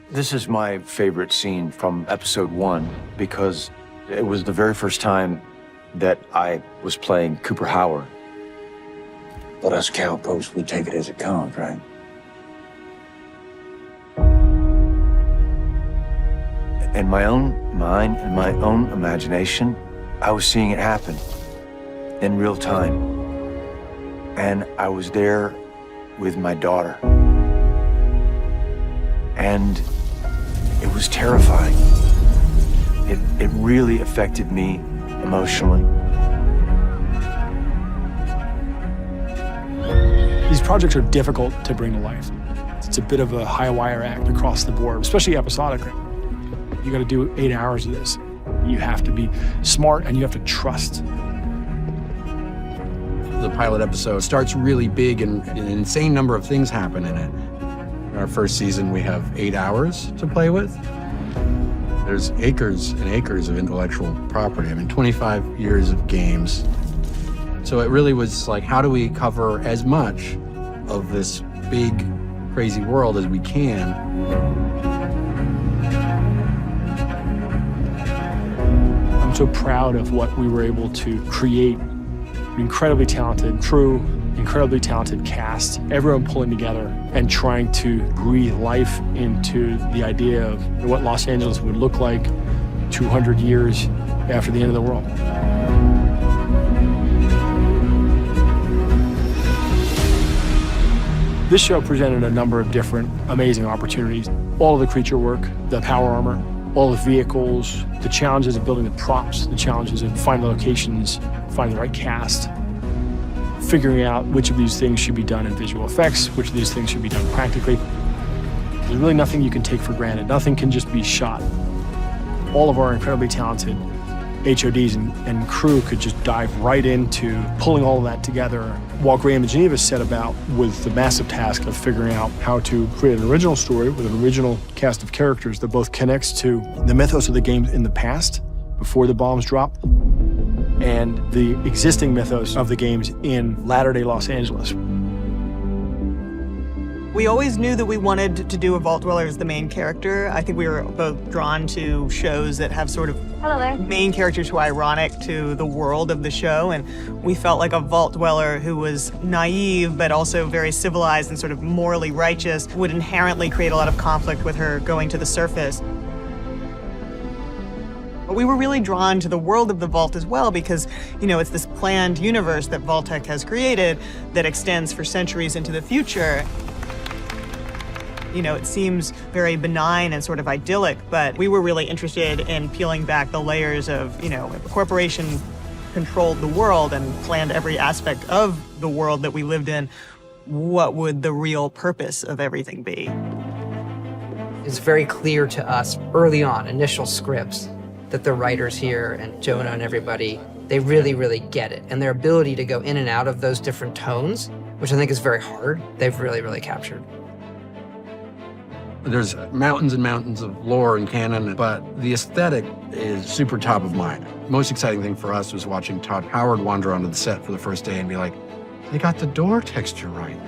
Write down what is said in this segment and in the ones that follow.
This is my favorite scene from episode 1 because it was the very first time that I was playing Cooper Howard. But us cowpokes, we take it as it comes, right? In my own mind and my own imagination, I was seeing it happen in real time. And I was there with my daughter. And it was terrifying. It really affected me emotionally. These projects are difficult to bring to life. It's a bit of a high wire act across the board, especially episodically. You got to do 8 hours of this. You have to be smart and you have to trust. The pilot episode starts really big and an insane number of things happen in it. In our first season, we have 8 hours to play with. There's acres and acres of intellectual property. I mean, 25 years of games. So it really was like, how do we cover as much of this big, crazy world as we can? I'm so proud of what we were able to create. Incredibly talented crew, incredibly talented cast, everyone pulling together and trying to breathe life into the idea of what Los Angeles would look like 200 years after the end of the world. This show presented a number of different amazing opportunities. All of the creature work, the power armor, all the vehicles, the challenges of building the props, the challenges of finding locations, finding the right cast, figuring out which of these things should be done in visual effects, which of these things should be done practically. There's really nothing you can take for granted. Nothing can just be shot. All of our incredibly talented HODs and crew could just dive right into pulling all of that together, while Graham and Geneva set about with the massive task of figuring out how to create an original story with an original cast of characters that both connects to the mythos of the games in the past, before the bombs dropped, and the existing mythos of the games in latter-day Los Angeles. We always knew that we wanted to do a Vault Dweller as the main character. I think we were both drawn to shows that have sort of main characters who are ironic to the world of the show, and we felt like a Vault Dweller who was naive but also very civilized and sort of morally righteous would inherently create a lot of conflict with her going to the surface. But we were really drawn to the world of the Vault as well because, you know, it's this planned universe that Vault-Tec has created that extends for centuries into the future. You know, it seems very benign and sort of idyllic, but we were really interested in peeling back the layers of, you know, if a corporation controlled the world and planned every aspect of the world that we lived in, what would the real purpose of everything be? It's very clear to us early on, initial scripts, that the writers here and Jonah and everybody, they really, really get it. And their ability to go in and out of those different tones, which I think is very hard, they've really, really captured. There's mountains and mountains of lore and canon, but the aesthetic is super top of mind. Most exciting thing for us was watching Todd Howard wander onto the set for the first day and be like, they got the door texture right.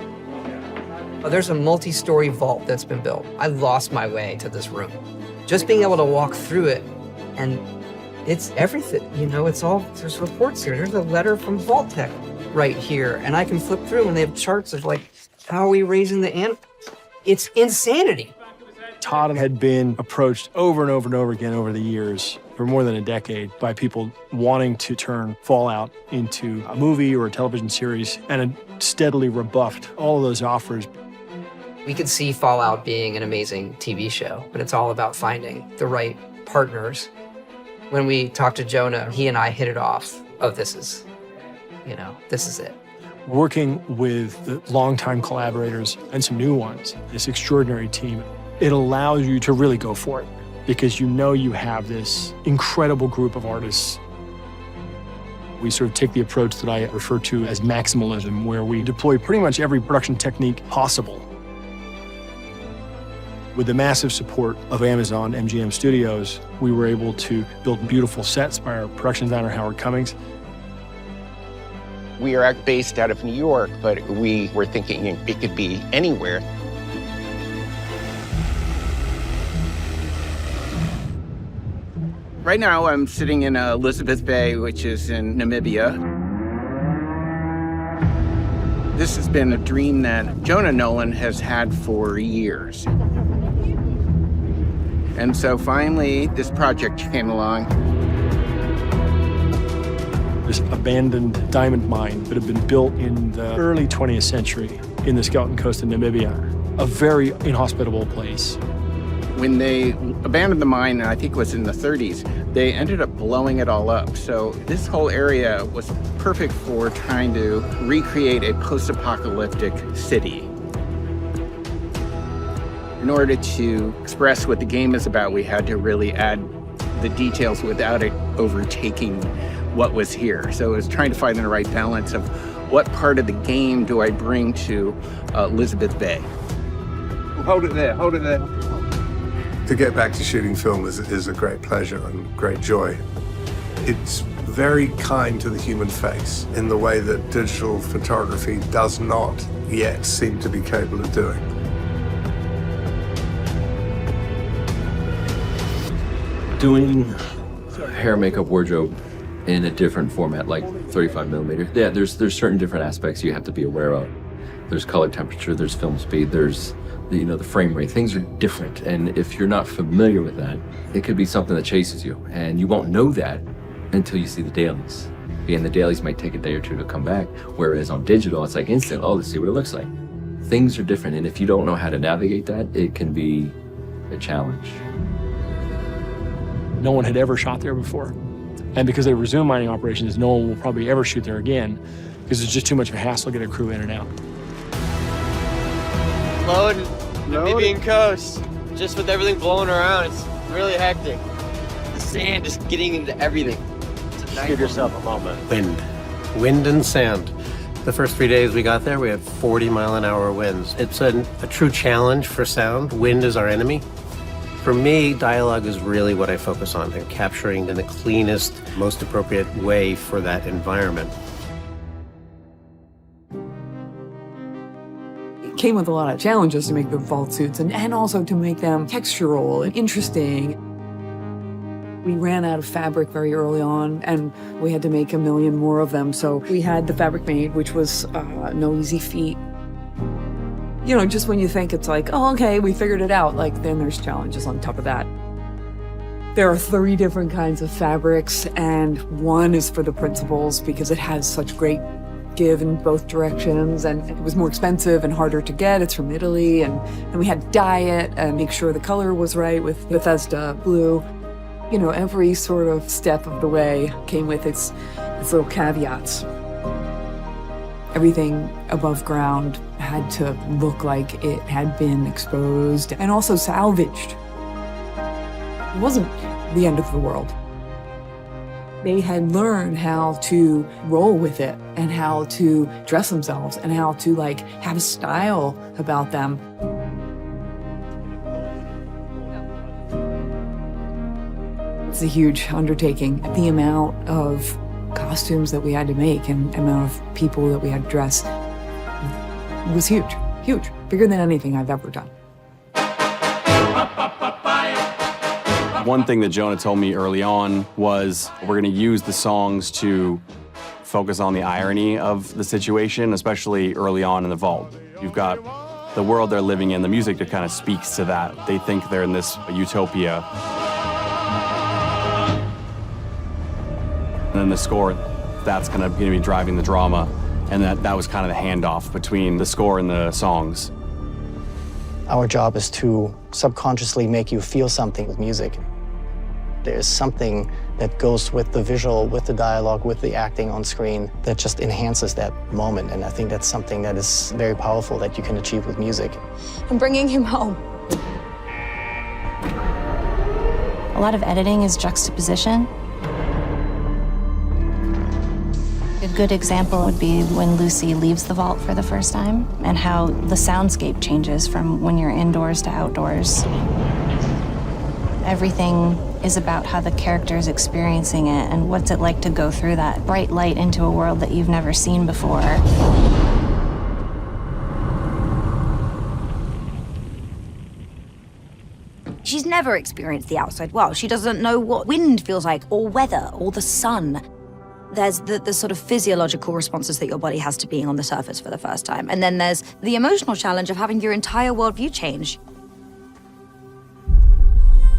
There's a multi-story vault that's been built. I lost my way to this room. Just being able to walk through it, and it's everything, you know, it's all, there's reports here. There's a letter from Vault-Tec right here, and I can flip through and they have charts of like, how are we raising the ant? It's insanity. Todd had been approached over and over and over again over the years, for more than a decade, by people wanting to turn Fallout into a movie or a television series, and had steadily rebuffed all of those offers. We could see Fallout being an amazing TV show, but it's all about finding the right partners. When we talked to Jonah, he and I hit it off. Oh, this is it. Working with the longtime collaborators and some new ones, this extraordinary team, it allows you to really go for it because you know you have this incredible group of artists. We sort of take the approach that I refer to as maximalism, where we deploy pretty much every production technique possible. With the massive support of Amazon MGM Studios, we were able to build beautiful sets by our production designer, Howard Cummings. We are based out of New York, but we were thinking it could be anywhere. Right now, I'm sitting in Elizabeth Bay, which is in Namibia. This has been a dream that Jonah Nolan has had for years. And so finally, this project came along. This abandoned diamond mine that had been built in the early 20th century in the Skeleton Coast of Namibia, a very inhospitable place. When they abandoned the mine, I think it was in the 30s, they ended up blowing it all up. So this whole area was perfect for trying to recreate a post-apocalyptic city. In order to express what the game is about, we had to really add the details without it overtaking what was here. So it was trying to find the right balance of what part of the game do I bring to Elizabeth Bay. Hold it there, hold it there. To get back to shooting film is a great pleasure and great joy. It's very kind to the human face in the way that digital photography does not yet seem to be capable of doing. Doing hair, makeup, wardrobe in a different format, like 35 millimeter. Yeah, there's certain different aspects you have to be aware of. There's color temperature, there's film speed, there's the frame rate. Things are different, and if you're not familiar with that, it could be something that chases you, and you won't know that until you see the dailies. And the dailies might take a day or two to come back, whereas on digital, it's like instant. Oh, let's see what it looks like. Things are different, and if you don't know how to navigate that, it can be a challenge. No one had ever shot there before. And because they resumed mining operations, no one will probably ever shoot there again because it's just too much of a hassle to get a crew in and out. Loaded, Namibian coast, just with everything blowing around, it's really hectic. The sand just getting into everything. Just give yourself a moment. Wind and sand. The first 3 days we got there, we had 40-mile-an-hour winds. It's a true challenge for sound. Wind is our enemy. For me, dialogue is really what I focus on, and capturing in the cleanest, most appropriate way for that environment. It came with a lot of challenges to make the vault suits and also to make them textural and interesting. We ran out of fabric very early on, and we had to make 1 million more of them. So we had the fabric made, which was no easy feat. You know, just when you think it's like, oh, okay, we figured it out, like then there's challenges on top of that. There are 3 different kinds of fabrics, and one is for the principals because it has such great give in both directions, and it was more expensive and harder to get. It's from Italy, and we had to dye it and make sure the color was right with Bethesda blue. You know, every sort of step of the way came with its little caveats. Everything above ground had to look like it had been exposed and also salvaged. It wasn't the end of the world. They had learned how to roll with it and how to dress themselves and how to have a style about them. It's a huge undertaking. The amount of costumes that we had to make and amount of people that we had to dress was huge, huge, bigger than anything I've ever done. One thing that Jonah told me early on was we're going to use the songs to focus on the irony of the situation, especially early on in the vault. You've got the world they're living in, the music that kind of speaks to that. They think they're in this utopia. And then the score, that's going to be driving the drama. And that was kind of the handoff between the score and the songs. Our job is to subconsciously make you feel something with music. There's something that goes with the visual, with the dialogue, with the acting on screen that just enhances that moment. And I think that's something that is very powerful that you can achieve with music. I'm bringing him home. A lot of editing is juxtaposition. A good example would be when Lucy leaves the vault for the first time and how the soundscape changes from when you're indoors to outdoors. Everything is about how the character is experiencing it and what's it like to go through that bright light into a world that you've never seen before. She's never experienced the outside world. She doesn't know what wind feels like, or weather, or the sun. There's the sort of physiological responses that your body has to being on the surface for the first time. And then there's the emotional challenge of having your entire worldview change.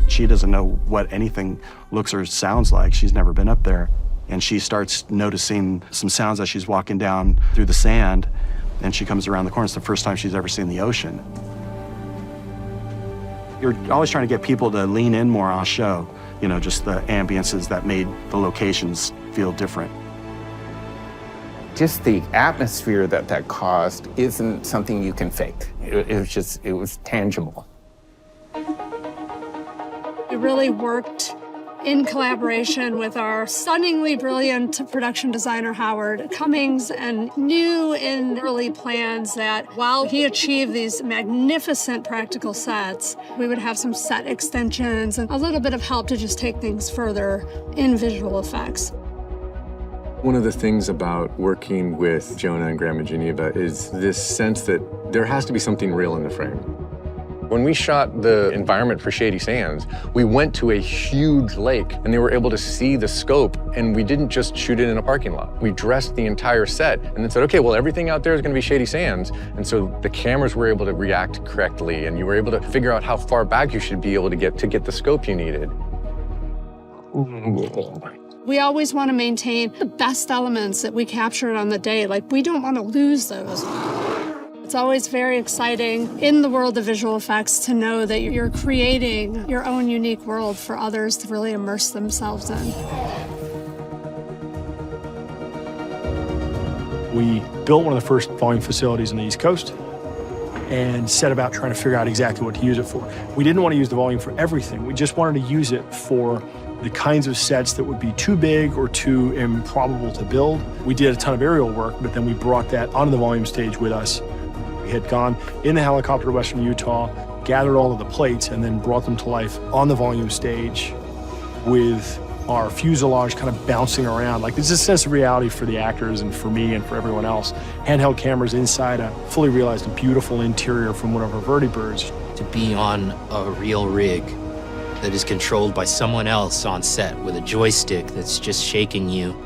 She doesn't know what anything looks or sounds like. She's never been up there. And she starts noticing some sounds as she's walking down through the sand, and she comes around the corner. It's the first time she's ever seen the ocean. You're always trying to get people to lean in more on a show, you know, just the ambiances that made the locations feel different. Just the atmosphere that caused isn't something you can fake. It was tangible. We really worked in collaboration with our stunningly brilliant production designer, Howard Cummings, and knew in early plans that while he achieved these magnificent practical sets, we would have some set extensions and a little bit of help to just take things further in visual effects. One of the things about working with Jonah and Graham and Geneva is this sense that there has to be something real in the frame. When we shot the environment for Shady Sands, we went to a huge lake and they were able to see the scope, and we didn't just shoot it in a parking lot. We dressed the entire set and then said, okay, well, everything out there is gonna be Shady Sands. And so the cameras were able to react correctly, and you were able to figure out how far back you should be able to get the scope you needed. We always want to maintain the best elements that we captured on the day. Like, we don't want to lose those. It's always very exciting in the world of visual effects to know that you're creating your own unique world for others to really immerse themselves in. We built one of the first volume facilities on the East Coast and set about trying to figure out exactly what to use it for. We didn't want to use the volume for everything. We just wanted to use it for the kinds of sets that would be too big or too improbable to build. We did a ton of aerial work, but then we brought that onto the volume stage with us. We had gone in the helicopter to Western Utah, gathered all of the plates, and then brought them to life on the volume stage with our fuselage kind of bouncing around. Like, there's a sense of reality for the actors and for me and for everyone else. Handheld cameras inside a fully realized and beautiful interior from one of our vertibirds. To be on a real rig that is controlled by someone else on set with a joystick that's just shaking you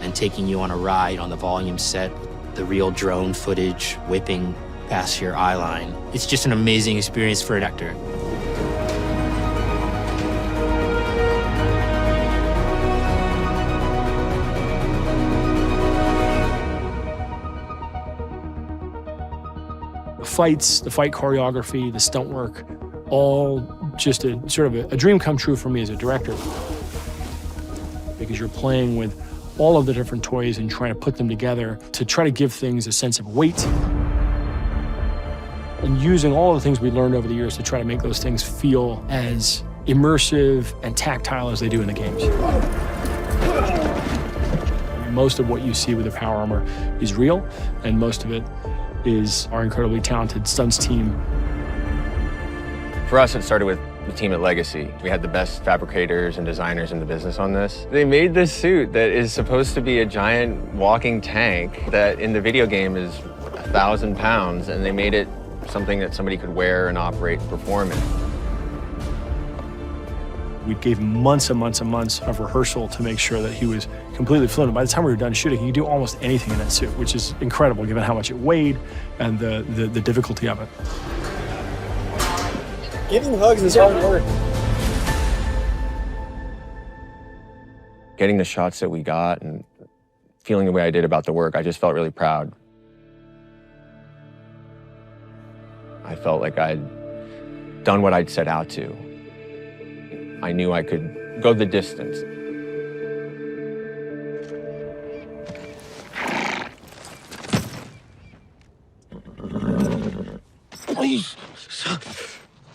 and taking you on a ride on the volume set, the real drone footage whipping past your eye line. It's just an amazing experience for an actor. The fights, the fight choreography, the stunt work, all just a sort of a dream come true for me as a director. Because you're playing with all of the different toys and trying to put them together to try to give things a sense of weight. And using all of the things we learned over the years to try to make those things feel as immersive and tactile as they do in the games. Most of what you see with the power armor is real, and most of it is our incredibly talented stunts team. For us, it started with the team at Legacy. We had the best fabricators and designers in the business on this. They made this suit that is supposed to be a giant walking tank that in the video game is 1,000 pounds, and they made it something that somebody could wear and operate and perform in. We gave him months and months and months of rehearsal to make sure that he was completely fluent. And by the time we were done shooting, he could do almost anything in that suit, which is incredible given how much it weighed and the difficulty of it. Giving hugs is hard work. Getting the shots that we got and feeling the way I did about the work, I just felt really proud. I felt like I'd done what I'd set out to. I knew I could go the distance. Please,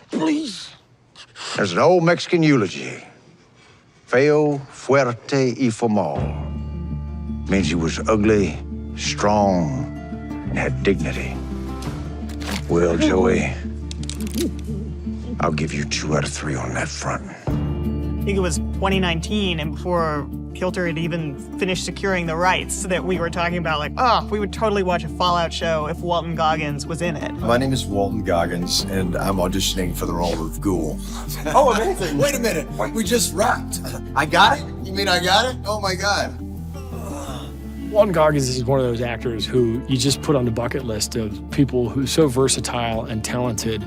please. There's an old Mexican eulogy. Feo, fuerte y formal. Means he was ugly, strong, and had dignity. Well, Joey, I'll give you 2 out of 3 on that front. I think it was 2019, and before Kilter had even finished securing the rights that we were talking about, like, oh, we would totally watch a Fallout show if Walton Goggins was in it. My name is Walton Goggins, and I'm auditioning for the role of Ghoul. Oh, amazing. Wait a minute. We just wrapped. I got it? You mean I got it? Oh, my God. Walton Goggins is one of those actors who you just put on the bucket list of people who's so versatile and talented,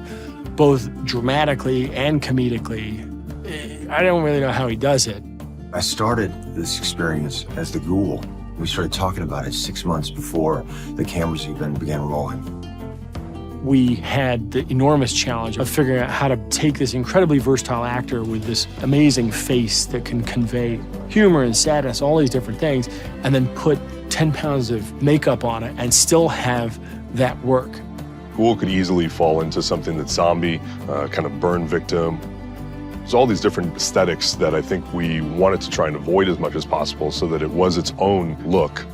both dramatically and comedically. I don't really know how he does it. I started this experience as the Ghoul. We started talking about it 6 months before the cameras even began rolling. We had the enormous challenge of figuring out how to take this incredibly versatile actor with this amazing face that can convey humor and sadness, all these different things, and then put 10 pounds of makeup on it and still have that work. Ghoul could easily fall into something that's zombie, kind of burn victim. There's all these different aesthetics that I think we wanted to try and avoid as much as possible so that it was its own look.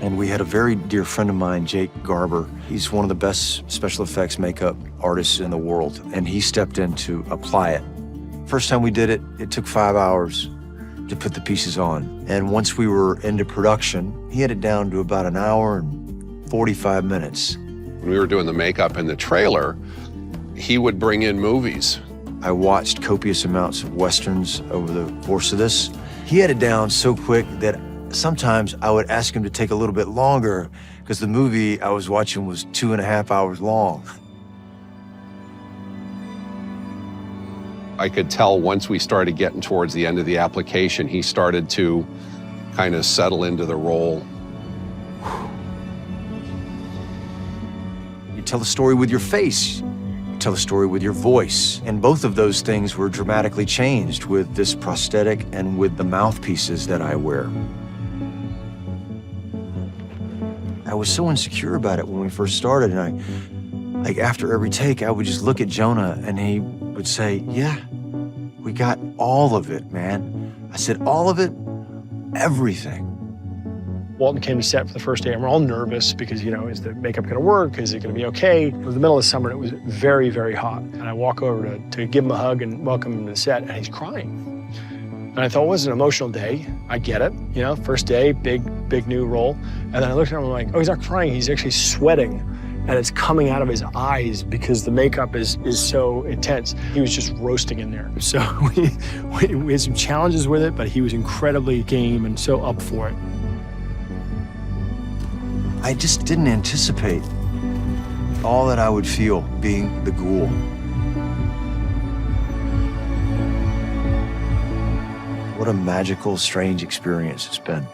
And we had a very dear friend of mine, Jake Garber. He's one of the best special effects makeup artists in the world, and he stepped in to apply it. First time we did it, it took 5 hours to put the pieces on. And once we were into production, he had it down to about 1 hour and 45 minutes. When we were doing the makeup in the trailer, he would bring in movies. I watched copious amounts of Westerns over the course of this. He had it down so quick that sometimes I would ask him to take a little bit longer because the movie I was watching was 2.5 hours long. I could tell once we started getting towards the end of the application, he started to kind of settle into the role. You tell the story with your face. Tell the story with your voice. And both of those things were dramatically changed with this prosthetic and with the mouthpieces that I wear. I was so insecure about it when we first started, and like after every take, I would just look at Jonah and he would say, yeah, we got all of it, man. I said, all of it? Everything. Walton came to set for the first day, and we're all nervous because, you know, is the makeup gonna work? Is it gonna be okay? It was the middle of the summer, and it was very, very hot. And I walk over to give him a hug and welcome him to the set, and he's crying. And I thought, it was an emotional day. I get it, you know, first day, big new role. And then I looked at him, I'm like, oh, he's not crying, he's actually sweating. And it's coming out of his eyes because the makeup is so intense. He was just roasting in there. So we had some challenges with it, but he was incredibly game and so up for it. I just didn't anticipate all that I would feel being the Ghoul. What a magical, strange experience it's been.